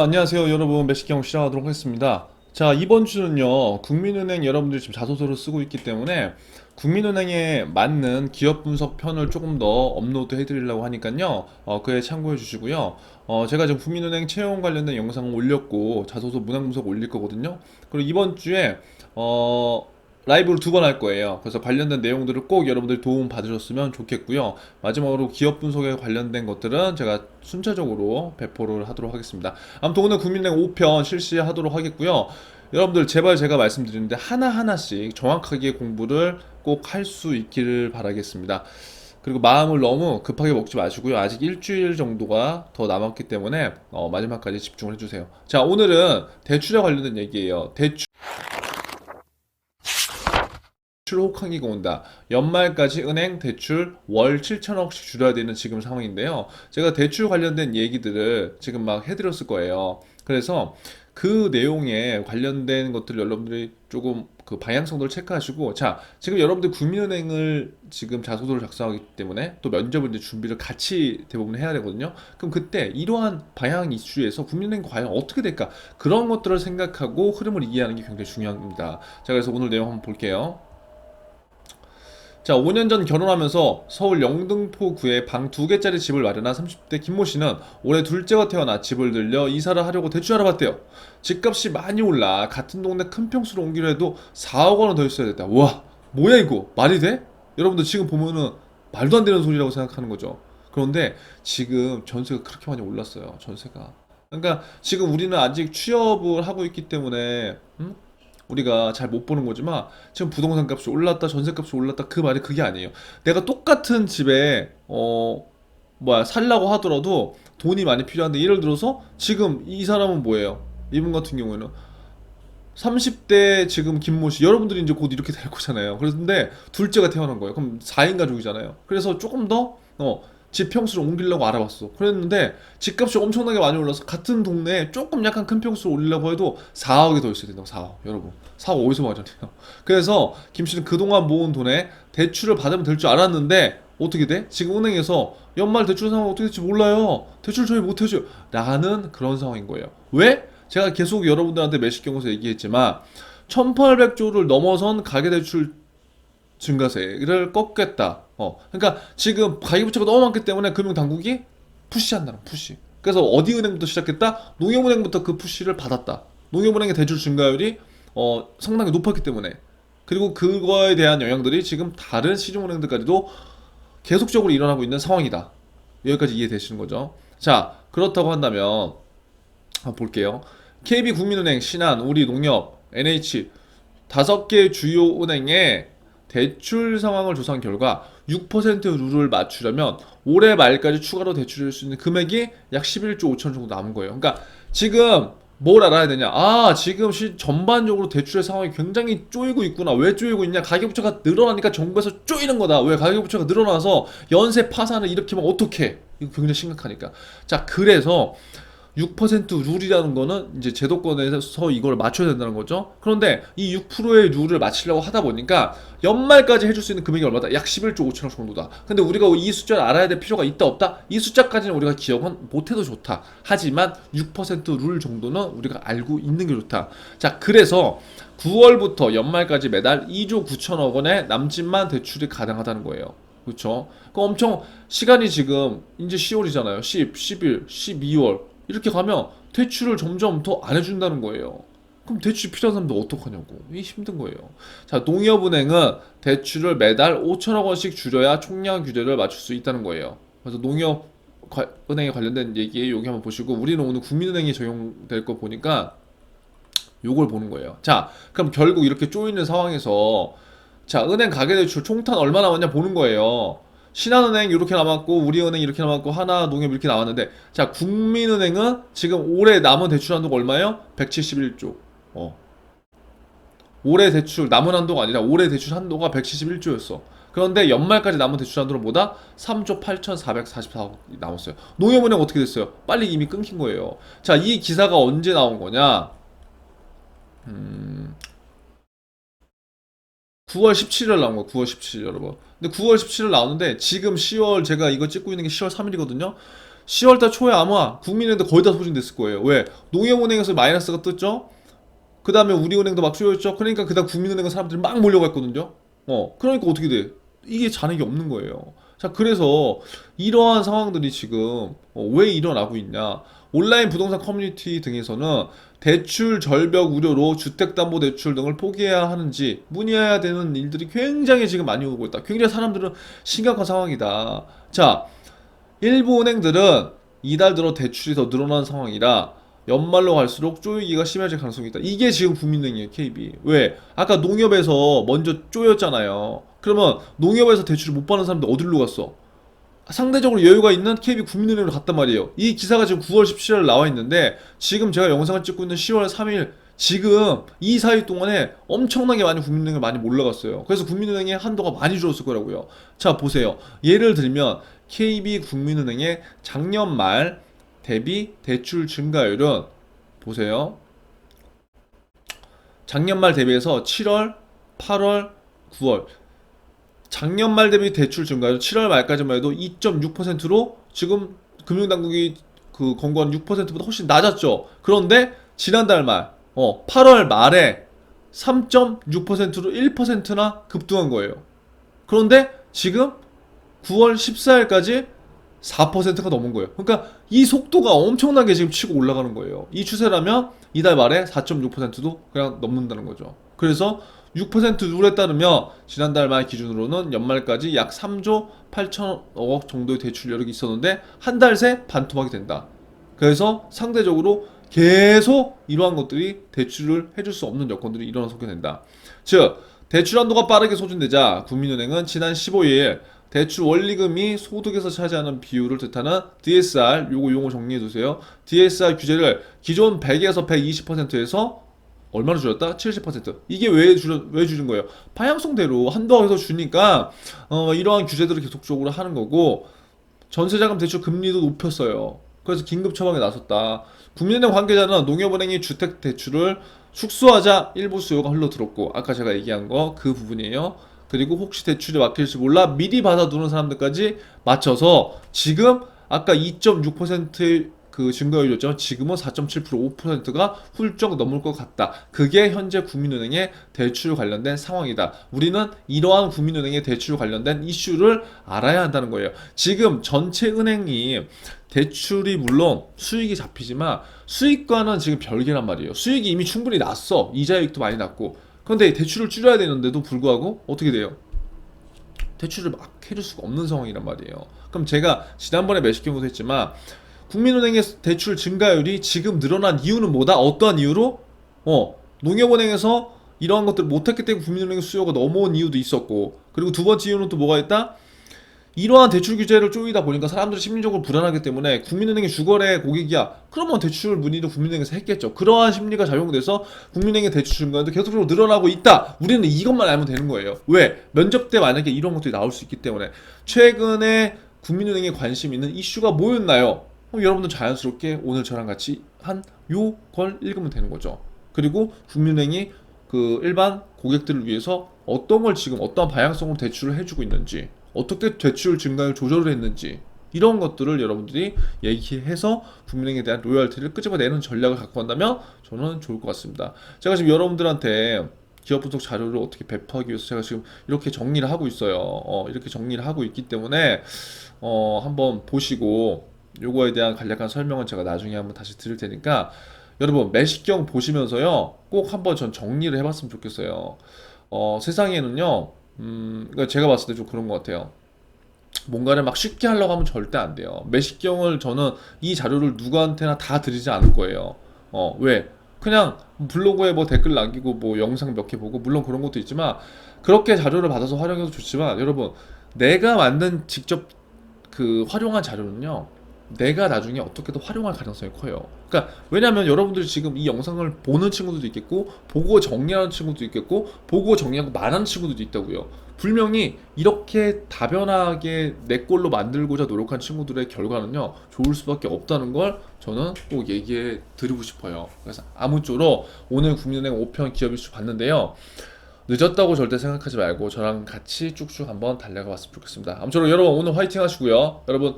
안녕하세요 여러분, 매식경 시작하도록 하겠습니다. 자, 이번 주는요 국민은행, 여러분들이 지금 자소서를 쓰고 있기 때문에 국민은행에 맞는 기업 분석 편을 조금 더 업로드 해드리려고 하니까요, 그에 참고해 주시고요. 제가 지금 국민은행 채용 관련된 영상을 올렸고 자소서 문항 분석 올릴 거거든요. 그리고 이번 주에 라이브를 두 번 할 거예요. 그래서 관련된 내용들을 꼭 여러분들이 도움 받으셨으면 좋겠고요. 마지막으로 기업 분석에 관련된 것들은 제가 순차적으로 배포를 하도록 하겠습니다. 아무튼 오늘 국민은행 5편 실시하도록 하겠고요. 여러분들 제발 제가 말씀드리는데 하나하나씩 정확하게 공부를 꼭 할 수 있기를 바라겠습니다. 그리고 마음을 너무 급하게 먹지 마시고요. 아직 일주일 정도가 더 남았기 때문에 마지막까지 집중을 해주세요. 자, 오늘은 대출에 관련된 얘기예요. 대출 혹한기가 온다. 연말까지 은행 대출 월 7천억씩 줄여야 되는 지금 상황인데요. 제가 대출 관련된 얘기들을 지금 막 해드렸을 거예요. 그래서 그 내용에 관련된 것들 여러분들이 조금 그 방향성들을 체크하시고, 자, 지금 여러분들 국민은행을 지금 자소서를 작성하기 때문에 또 면접을 이제 준비를 같이 대부분 해야 되거든요. 그럼 그때 이러한 방향 이슈에서 국민은행 과연 어떻게 될까? 그런 것들을 생각하고 흐름을 이해하는 게 굉장히 중요합니다. 자, 그래서 오늘 내용 한번 볼게요. 자, 5년 전 결혼하면서 서울 영등포구에 방 2개짜리 집을 마련한 30대 김모 씨는 올해 둘째가 태어나 집을 늘려 이사를 하려고 대출 알아봤대요. 집값이 많이 올라 같은 동네 큰 평수로 옮기려 해도 4억 원은 더 있어야 됐다. 와, 뭐야 이거? 말이 돼? 여러분들 지금 보면은 말도 안 되는 소리라고 생각하는 거죠. 그런데 지금 전세가 그렇게 많이 올랐어요. 전세가. 그러니까 지금 우리는 아직 취업을 하고 있기 때문에 우리가 잘 못 보는 거지만 지금 부동산 값이 올랐다, 전세 값이 올랐다, 그 말이 그게 아니에요. 내가 똑같은 집에 살라고 하더라도 돈이 많이 필요한데, 예를 들어서 지금 이 사람은 뭐예요? 이분 같은 경우에는 30대 지금 김모 씨, 여러분들이 이제 곧 이렇게 될 거잖아요. 그런데 둘째가 태어난 거예요. 그럼 4인 가족이잖아요. 그래서 조금 더 집 평수를 옮기려고 알아봤어. 그랬는데 집값이 엄청나게 많이 올라서 같은 동네에 조금 약간 큰 평수를 올리려고 해도 4억이 더 있어야 된다고. 4억. 여러분, 4억 어디서 마련해요? 그래서 김 씨는 그동안 모은 돈에 대출을 받으면 될 줄 알았는데 어떻게 돼? 지금 은행에서 연말 대출 상황 어떻게 될지 몰라요. 대출 저희 못 해줘요. 라는 그런 상황인 거예요. 왜? 제가 계속 여러분들한테 매식경에서 얘기했지만 1800조를 넘어선 가계대출 증가세를 꺾겠다. 그러니까 지금 가계부채가 너무 많기 때문에 금융당국이 푸시한다는 푸시. 그래서 어디 은행부터 시작했다? 농협은행부터 그 푸시를 받았다. 농협은행의 대출 증가율이 상당히 높았기 때문에. 그리고 그거에 대한 영향들이 지금 다른 시중은행들까지도 계속적으로 일어나고 있는 상황이다. 여기까지 이해되시는 거죠? 자, 그렇다고 한다면 한번 볼게요. KB국민은행, 신한, 우리농협, NH 5개 주요 은행의 대출 상황을 조사한 결과 6% 룰을 맞추려면 올해 말까지 추가로 대출할 수 있는 금액이 약 11조 5천 정도 남은 거예요. 그러니까 지금 뭘 알아야 되냐? 아, 지금 전반적으로 대출의 상황이 굉장히 쪼이고 있구나. 왜 쪼이고 있냐? 가계부채가 늘어나니까 정부에서 쪼이는 거다. 왜 가계부채가 늘어나서 연쇄 파산을 일으키면 어떡해? 이거 굉장히 심각하니까. 자, 그래서 6% 룰이라는 거는 이제 제도권에서 이걸 맞춰야 된다는 거죠. 그런데 이 6%의 룰을 맞추려고 하다 보니까 연말까지 해줄 수 있는 금액이 얼마다? 약 11조 5천억 정도다. 근데 우리가 이 숫자를 알아야 될 필요가 있다 없다? 이 숫자까지는 우리가 기억은 못해도 좋다. 하지만 6%룰 정도는 우리가 알고 있는 게 좋다. 자, 그래서 9월부터 연말까지 매달 2조 9천억 원의 남짓만 대출이 가능하다는 거예요. 그렇죠? 그 엄청 시간이 지금 이제 10월이잖아요. 10, 11, 12월 이렇게 가면 대출을 점점 더 안 해준다는 거예요. 그럼 대출 필요한 사람들 어떡하냐고. 이게 힘든 거예요. 자, 농협은행은 대출을 매달 5천억 원씩 줄여야 총량 규제를 맞출 수 있다는 거예요. 그래서 은행에 관련된 얘기 여기 한번 보시고, 우리는 오늘 국민은행이 적용될 거 보니까 요걸 보는 거예요. 자, 그럼 결국 이렇게 쪼이는 상황에서 자, 은행 가계대출 총탄 얼마 남았냐 보는 거예요. 신한은행 이렇게 남았고, 우리은행 이렇게 남았고, 하나농협 이렇게 나왔는데, 자, 국민은행은 지금 올해 남은 대출 한도가 얼마예요? 171조. 올해 대출 남은 한도가 아니라 올해 대출 한도가 171조였어. 그런데 연말까지 남은 대출 한도는 뭐다? 3조 8,444억 남았어요. 농협은행 어떻게 됐어요? 빨리 이미 끊긴 거예요. 자, 이 기사가 언제 나온 거냐? 9월 17일 나온 거야. 9월 17일 여러분. 근데 9월 17일 나오는데 지금 10월, 제가 이거 찍고 있는 게 10월 3일이거든요. 10월달 초에 아마 국민은행도 거의 다 소진됐을 거예요. 왜? 농협은행에서 마이너스가 떴죠? 그 다음에 우리은행도 막 쪼였죠? 그러니까 그 다음 국민은행 사람들이 막 몰려갔거든요? 그러니까 어떻게 돼? 이게 잔액이 없는 거예요. 자, 그래서 이러한 상황들이 지금 왜 일어나고 있냐? 온라인 부동산 커뮤니티 등에서는 대출 절벽 우려로 주택담보대출 등을 포기해야 하는지 문의해야 되는 일들이 굉장히 지금 많이 오고 있다. 굉장히 사람들은 심각한 상황이다. 자, 일부 은행들은 이달 들어 대출이 더 늘어난 상황이라 연말로 갈수록 쪼이기가 심해질 가능성이 있다. 이게 지금 국민은행이에요, KB. 왜? 아까 농협에서 먼저 쪼였잖아요. 그러면 농협에서 대출을 못 받는 사람들 어디로 갔어? 상대적으로 여유가 있는 KB 국민은행으로 갔단 말이에요. 이 기사가 지금 9월 17일 나와 있는데 지금 제가 영상을 찍고 있는 10월 3일 지금 이 사이 동안에 엄청나게 많이 국민은행을 많이 몰라갔어요. 그래서 국민은행의 한도가 많이 줄었을 거라고요. 자, 보세요. 예를 들면 KB 국민은행의 작년 말 대비 대출 증가율은 보세요. 작년 말 대비해서 7월, 8월, 9월 작년 말 대비 대출 증가율 7월 말까지만 해도 2.6%로 지금 금융당국이 그 권고한 6%보다 훨씬 낮았죠. 그런데 지난달 말 8월 말에 3.6%로 1%나 급등한 거예요. 그런데 지금 9월 14일까지 4%가 넘은 거예요. 그러니까 이 속도가 엄청나게 지금 치고 올라가는 거예요. 이 추세라면 이달 말에 4.6%도 그냥 넘는다는 거죠. 그래서 6% 룰에 따르면 지난달 말 기준으로는 연말까지 약 3조 8천억 정도의 대출 여력이 있었는데 한 달 새 반토막이 된다. 그래서 상대적으로 계속 이러한 것들이 대출을 해줄 수 없는 여건들이 일어나게 된다. 즉 대출 한도가 빠르게 소진되자 국민은행은 지난 15일 대출 원리금이 소득에서 차지하는 비율을 뜻하는 DSR 요거 정리해 두세요. DSR 규제를 기존 100에서 120%에서 얼마나 줄였다? 70%. 이게 왜 줄인 거예요? 방향성대로 한도가 계속 주니까 이러한 규제들을 계속적으로 하는 거고 전세자금 대출 금리도 높였어요. 그래서 긴급 처방에 나섰다. 국민은행 관계자는 농협은행이 주택 대출을 축소하자 일부 수요가 흘러들었고 아까 제가 얘기한 거 그 부분이에요. 그리고 혹시 대출이 막힐지 몰라 미리 받아두는 사람들까지 맞춰서 지금 아까 2.6%의 그 증가율이었죠. 지금은 4.7% 5%가 훌쩍 넘을 것 같다. 그게 현재 국민은행의 대출 관련된 상황이다. 우리는 이러한 국민은행의 대출 관련된 이슈를 알아야 한다는 거예요. 지금 전체 은행이 대출이 물론 수익이 잡히지만 수익과는 지금 별개란 말이에요. 수익이 이미 충분히 났어. 이자율도 많이 났고. 그런데 대출을 줄여야 되는데도 불구하고 어떻게 돼요? 대출을 막 해줄 수가 없는 상황이란 말이에요. 그럼 제가 지난번에 매식경고도 했지만 국민은행의 대출 증가율이 지금 늘어난 이유는 뭐다? 어떠한 이유로? 농협은행에서 이러한 것들을 못했기 때문에 국민은행의 수요가 넘어온 이유도 있었고 그리고 두 번째 이유는 또 뭐가 있다? 이러한 대출 규제를 쪼이다 보니까 사람들이 심리적으로 불안하기 때문에 국민은행의 주거래 고객이야. 그러면 대출 문의도 국민은행에서 했겠죠. 그러한 심리가 작용돼서 국민은행의 대출 증가율도 계속적으로 늘어나고 있다. 우리는 이것만 알면 되는 거예요. 왜? 면접 때 만약에 이런 것들이 나올 수 있기 때문에. 최근에 국민은행에 관심 있는 이슈가 뭐였나요? 그럼 여러분들 자연스럽게 오늘 저랑 같이 한 요걸 읽으면 되는 거죠. 그리고 국민은행이 그 일반 고객들을 위해서 어떤 걸 지금 어떠한 방향성으로 대출을 해주고 있는지 어떻게 대출 증가율 조절을 했는지 이런 것들을 여러분들이 얘기해서 국민은행에 대한 로열티를 끄집어내는 전략을 갖고 간다면 저는 좋을 것 같습니다. 제가 지금 여러분들한테 기업 분석 자료를 어떻게 배포하기 위해서 제가 지금 이렇게 정리를 하고 있어요. 이렇게 정리를 하고 있기 때문에 한번 보시고 요거에 대한 간략한 설명은 제가 나중에 한번 다시 드릴 테니까 여러분 매식경 보시면서요 꼭 한번 전 정리를 해봤으면 좋겠어요. 세상에는요 그러니까 제가 봤을 때 좀 그런 것 같아요. 뭔가를 막 쉽게 하려고 하면 절대 안 돼요. 매식경을 저는 이 자료를 누구한테나 다 드리지 않을 거예요. 왜? 그냥 블로그에 뭐 댓글 남기고 뭐 영상 몇 개 보고 물론 그런 것도 있지만 그렇게 자료를 받아서 활용해도 좋지만 여러분 내가 만든 직접 그 활용한 자료는요 내가 나중에 어떻게든 활용할 가능성이 커요. 그러니까 왜냐하면 여러분들이 지금 이 영상을 보는 친구들도 있겠고 보고 정리하는 친구도 있겠고 보고 정리하고 말하는 친구들도 있다고요. 분명히 이렇게 다변하게 내 걸로 만들고자 노력한 친구들의 결과는요 좋을 수밖에 없다는 걸 저는 꼭 얘기해 드리고 싶어요. 그래서 아무쪼록 오늘 국민은행 5편 기업 이슈 봤는데요 늦었다고 절대 생각하지 말고 저랑 같이 쭉쭉 한번 달려가 봤으면 좋겠습니다. 아무쪼록 여러분 오늘 화이팅 하시고요. 여러분